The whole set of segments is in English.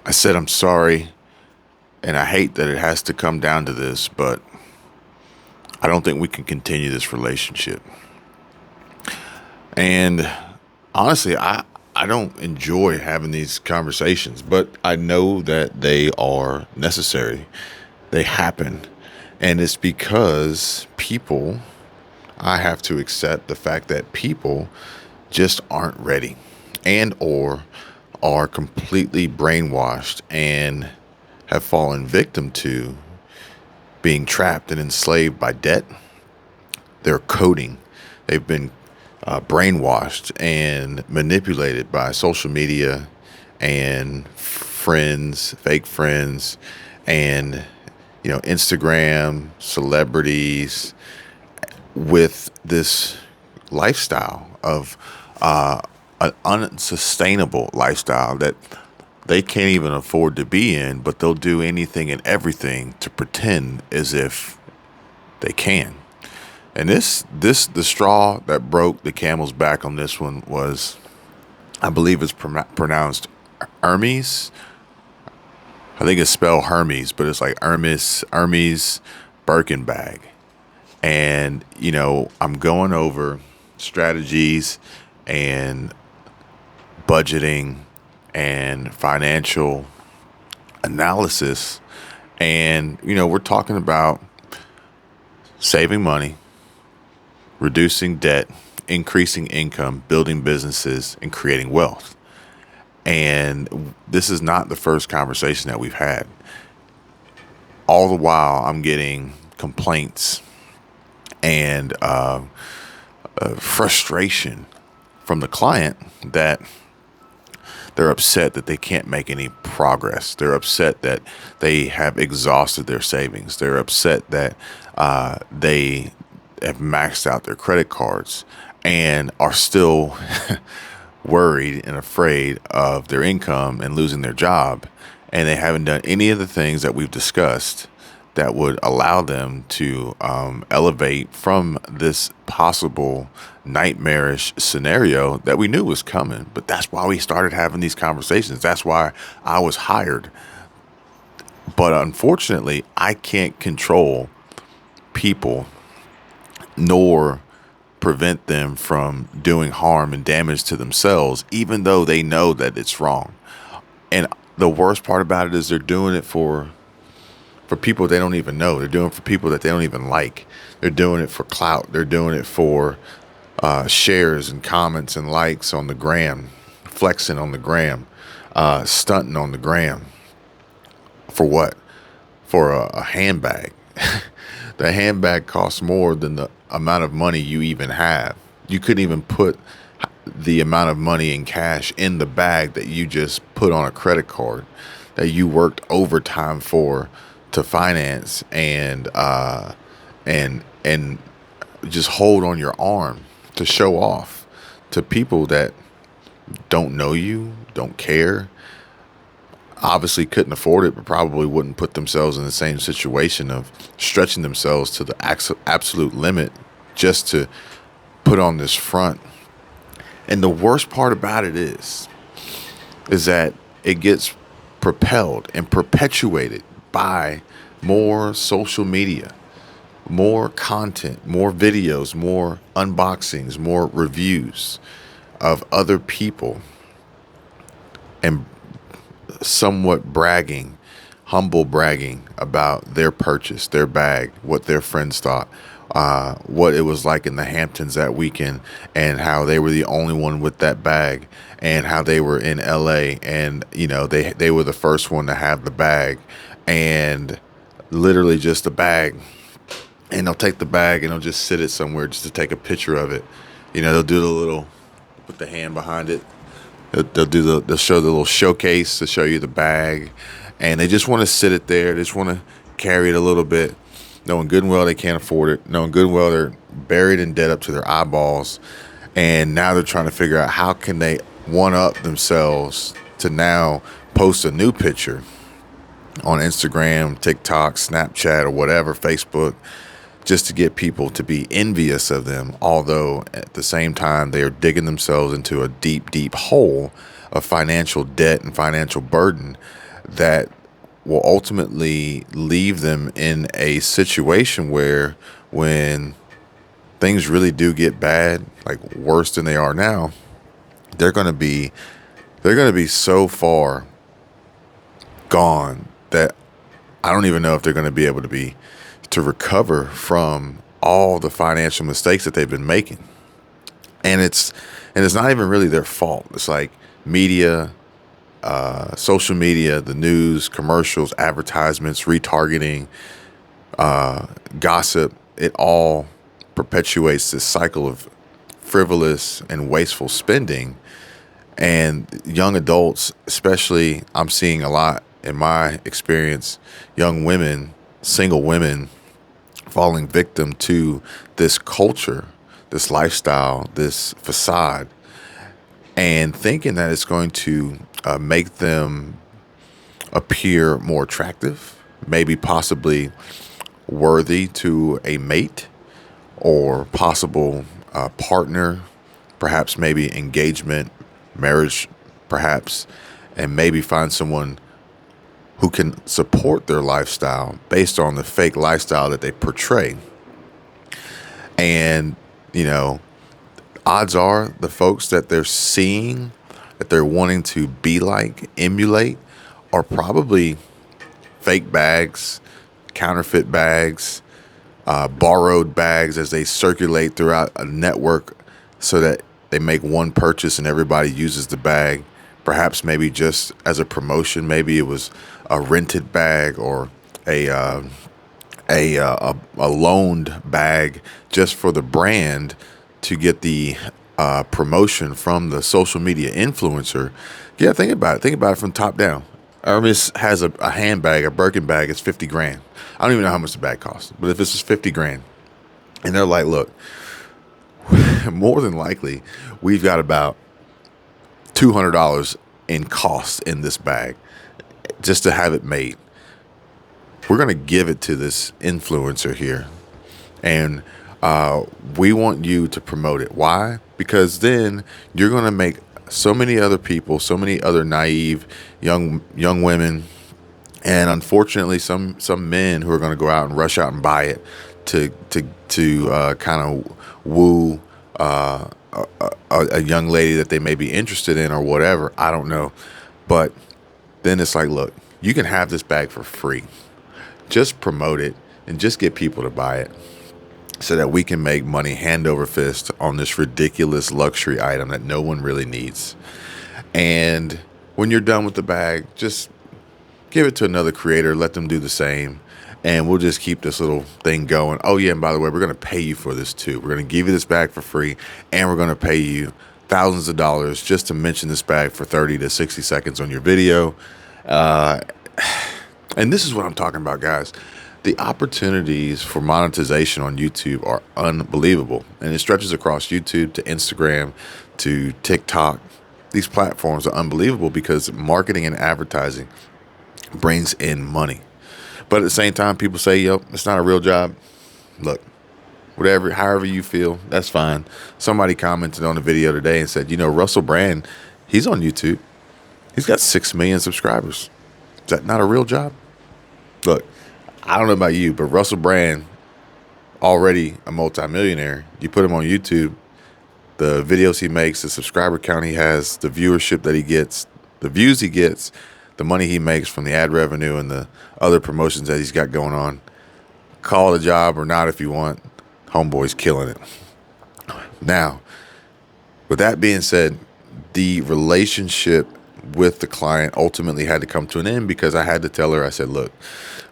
I said I'm sorry, and I hate that it has to come down to this, but I don't think we can continue this relationship. And honestly, I don't enjoy having these conversations, but I know that they are necessary. They happen. And it's because people, I have to accept the fact that people just aren't ready and or are completely brainwashed and have fallen victim to being trapped and enslaved by debt, their coding. They've been brainwashed and manipulated by social media and friends, fake friends, and Instagram celebrities with this lifestyle of an unsustainable lifestyle that they can't even afford to be in, but they'll do anything and everything to pretend as if they can. And the straw that broke the camel's back on this one was, I believe it's pronounced Hermes. I think it's spelled Hermes, but it's like Hermes Birkin bag. And I'm going over strategies and budgeting and financial analysis, and we're talking about saving money, reducing debt, increasing income, building businesses, and creating wealth. And this is not the first conversation that we've had. All the while, I'm getting complaints and frustration from the client that they're upset that they can't make any progress. They're upset that they have exhausted their savings. They're upset that they have maxed out their credit cards and are still worried and afraid of their income and losing their job. And they haven't done any of the things that we've discussed that would allow them to elevate from this possible nightmarish scenario that we knew was coming. But that's why we started having these conversations. That's why I was hired. But unfortunately, I can't control people nor prevent them from doing harm and damage to themselves, even though they know that it's wrong. And the worst part about it is they're doing it for people they don't even know. They're doing it for people that they don't even like. They're doing it for clout. They're doing it for shares and comments and likes on the gram, flexing on the gram, stunting on the gram. For what? For a handbag. The handbag costs more than the amount of money you even have. You couldn't even put the amount of money in cash in the bag that you just put on a credit card that you worked overtime for to finance and just hold on your arm to show off to people that don't know you, don't care, obviously couldn't afford it, but probably wouldn't put themselves in the same situation of stretching themselves to the absolute limit just to put on this front. And the worst part about it is that it gets propelled and perpetuated by more social media, more content, more videos, more unboxings, more reviews of other people, and somewhat bragging, humble bragging about their purchase, their bag, what their friends thought, what it was like in the Hamptons that weekend, and how they were the only one with that bag, and how they were in LA, and they were the first one to have the bag, and literally just the bag. And they'll take the bag and they'll just sit it somewhere just to take a picture of it. They'll do the little, put the hand behind it. They'll show the little showcase to show you the bag, and they just want to sit it there. They just want to carry it a little bit, knowing good and well they can't afford it, knowing good and well they're buried in debt up to their eyeballs, and now they're trying to figure out how can they one up themselves to now post a new picture on Instagram, TikTok, Snapchat, or whatever, Facebook, just to get people to be envious of them, although at the same time they are digging themselves into a deep, deep hole of financial debt and financial burden that will ultimately leave them in a situation where when things really do get bad, like worse than they are now, they're going to be so far gone that I don't even know if they're going to be able to recover from all the financial mistakes that they've been making. And it's not even really their fault. It's like media, social media, the news, commercials, advertisements, retargeting, gossip. It all perpetuates this cycle of frivolous and wasteful spending. And young adults, especially, I'm seeing a lot in my experience, young women, single women, falling victim to this culture, this lifestyle, this facade, and thinking that it's going to make them appear more attractive, maybe possibly worthy to a mate or possible partner, perhaps maybe engagement, marriage, perhaps, and maybe find someone who can support their lifestyle based on the fake lifestyle that they portray. And, you know, odds are the folks that they're seeing, that they're wanting to be like, emulate, are probably fake bags, counterfeit bags, borrowed bags as they circulate throughout a network so that they make one purchase and everybody uses the bag. Perhaps maybe just as a promotion, maybe it was a rented bag or a loaned bag just for the brand to get the promotion from the social media influencer. Yeah, think about it. Think about it from top down. Hermes has a handbag, a Birkin bag. It's 50 grand. I don't even know how much the bag costs, but if this is 50 grand, and they're like, look, more than likely, we've got about $200 in costs in this bag just to have it made. We're going to give it to this influencer here, and we want you to promote it. Why? Because then you're going to make so many other people, so many other naive young women, and unfortunately some men who are going to go out and rush out and buy it to kind of woo a young lady that they may be interested in or whatever. I don't know. But then it's like, look, you can have this bag for free. Just promote it and just get people to buy it so that we can make money hand over fist on this ridiculous luxury item that no one really needs. And when you're done with the bag, just give it to another creator, let them do the same, and we'll just keep this little thing going. Oh yeah, and by the way, we're going to pay you for this too. We're going to give you this bag for free, and we're going to pay you thousands of dollars just to mention this bag for 30 to 60 seconds on your video. And this is what I'm talking about, guys. The opportunities for monetization on YouTube are unbelievable, and it stretches across YouTube to Instagram to TikTok. These platforms are unbelievable because marketing and advertising brings in money. But at the same time, people say, yo, it's not a real job. Look, however you feel, that's fine. Somebody commented on the video today and said, Russell Brand, he's on YouTube. He's got 6 million subscribers. Is that not a real job? Look, I don't know about you, but Russell Brand, already a multimillionaire. You put him on YouTube, the videos he makes, the subscriber count he has, the viewership that he gets, the views he gets, the money he makes from the ad revenue and the other promotions that he's got going on. Call it a job or not if you want. Homeboy's killing it. Now, with that being said, the relationship with the client ultimately had to come to an end because I had to tell her, I said, look,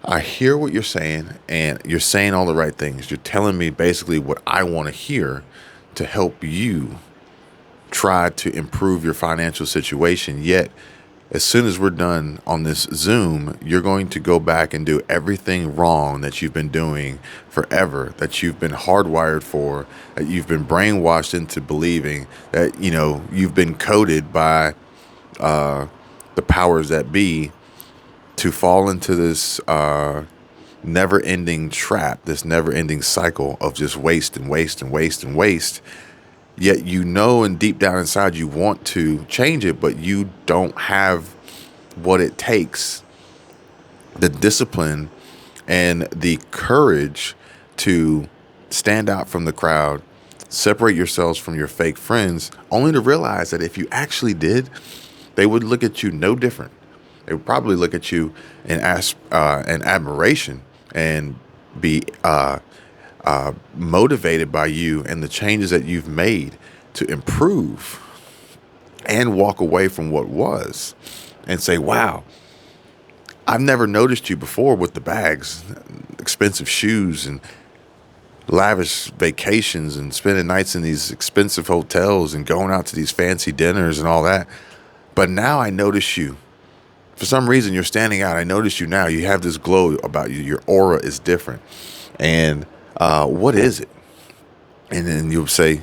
I hear what you're saying and you're saying all the right things. You're telling me basically what I want to hear to help you try to improve your financial situation. Yet, as soon as we're done on this Zoom, you're going to go back and do everything wrong that you've been doing forever, that you've been hardwired for, that you've been brainwashed into believing, that, you've been coded by the powers that be to fall into this never-ending trap, this never-ending cycle of just waste and waste and waste and waste. Yet and deep down inside you want to change it, but you don't have what it takes the discipline and the courage to stand out from the crowd, separate yourselves from your fake friends, only to realize that if you actually did, they would look at you no different. They would probably look at you in admiration and be motivated by you and the changes that you've made to improve and walk away from what was and say, wow, I've never noticed you before with the bags, expensive shoes, and lavish vacations and spending nights in these expensive hotels and going out to these fancy dinners and all that. But now I notice you. For some reason, you're standing out. I notice you now. You have this glow about you. Your aura is different. And what is it? And then you'll say,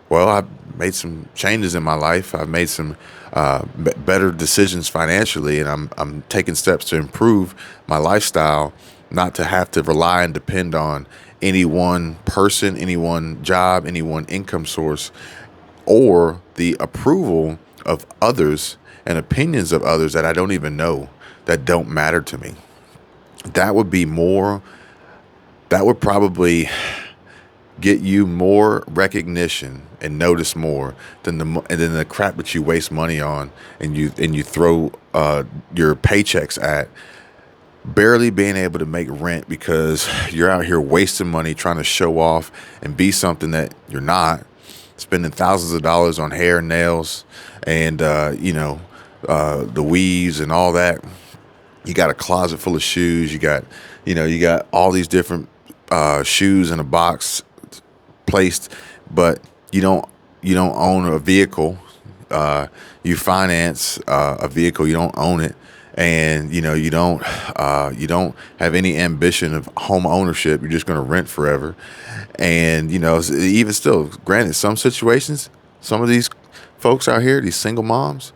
well, I've made some changes in my life. I've made some better decisions financially, and I'm taking steps to improve my lifestyle, not to have to rely and depend on any one person, any one job, any one income source, or the approval of others and opinions of others that I don't even know, that don't matter to me. That would be more, that would probably get you more recognition and notice more than the crap that you waste money on and you throw your paychecks at, barely being able to make rent because you're out here wasting money trying to show off and be something that you're not, spending thousands of dollars on hair and nails and the weaves and all that. You got a closet full of shoes. You got all these different shoes in a box placed, but you don't own a vehicle. You finance a vehicle. You don't own it, and you don't have any ambition of home ownership. You're just going to rent forever, and even still, granted, some situations, some of these folks out here, these single moms,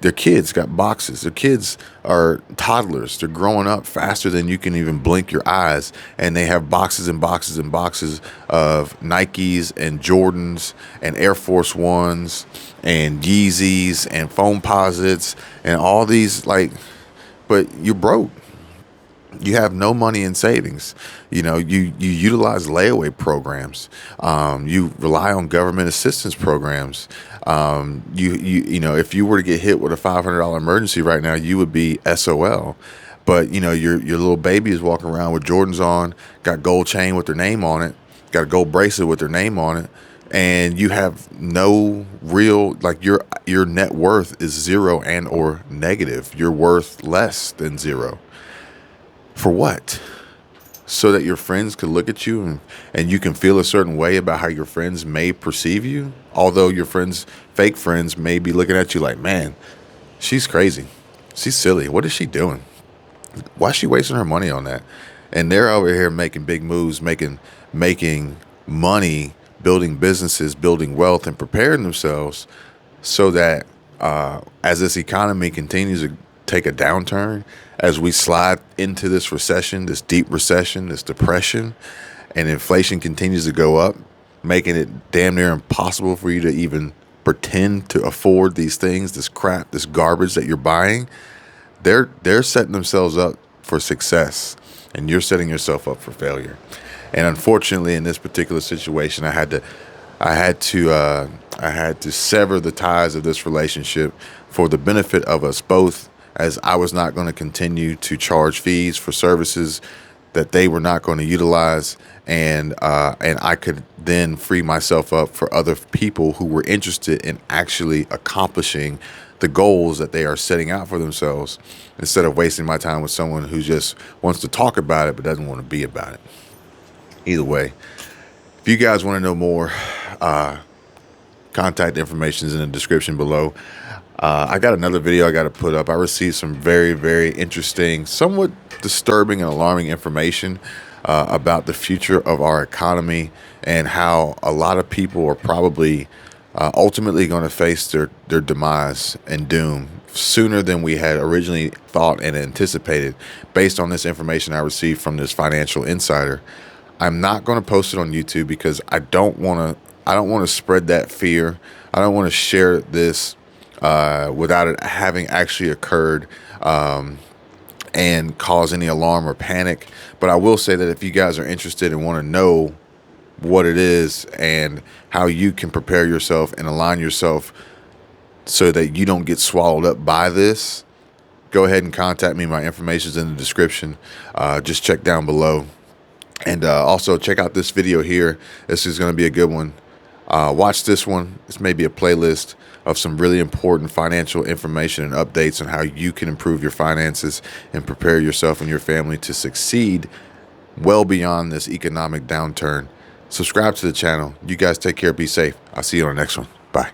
their kids got boxes. Their kids are toddlers. They're growing up faster than you can even blink your eyes. And they have boxes and boxes and boxes of Nikes and Jordans and Air Force Ones and Yeezys and Foamposites and all these, but you're broke. You have no money in savings. You utilize layaway programs. You rely on government assistance programs. If you were to get hit with a $500 emergency right now, you would be SOL. But your little baby is walking around with Jordans on, got gold chain with their name on it, got a gold bracelet with their name on it, and you have no real, your net worth is zero and or negative. You're worth less than zero. For what? So that your friends could look at you and you can feel a certain way about how your friends may perceive you. Although your friends, fake friends, may be looking at you like, man, she's crazy. She's silly. What is she doing? Why is she wasting her money on that? And they're over here making big moves, making money, building businesses, building wealth, and preparing themselves so that as this economy continues to take a downturn, as we slide into this recession, this deep recession, this depression, and inflation continues to go up, making it damn near impossible for you to even pretend to afford these things, this crap, this garbage that you're buying, they're setting themselves up for success, and you're setting yourself up for failure. And unfortunately, in this particular situation, I had to sever the ties of this relationship for the benefit of us both, as I was not going to continue to charge fees for services that they were not going to utilize, and I could then free myself up for other people who were interested in actually accomplishing the goals that they are setting out for themselves, instead of wasting my time with someone who just wants to talk about it but doesn't want to be about it. Either way, if you guys want to know more, contact information is in the description below. I got another video I got to put up. I received some very, very interesting, somewhat disturbing and alarming information about the future of our economy and how a lot of people are probably ultimately going to face their demise and doom sooner than we had originally thought and anticipated, based on this information I received from this financial insider. I'm not going to post it on YouTube because I don't want to spread that fear. I don't want to share this without it having actually occurred and cause any alarm or panic. But I will say that if you guys are interested and want to know what it is and how you can prepare yourself and align yourself so that you don't get swallowed up by this, go ahead and contact me. My information is in the description. Just check down below. And also check out this video here. This is going to be a good one. Watch this one. This may be a playlist of some really important financial information and updates on how you can improve your finances and prepare yourself and your family to succeed well beyond this economic downturn. Subscribe to the channel. You guys take care. Be safe. I'll see you on the next one. Bye.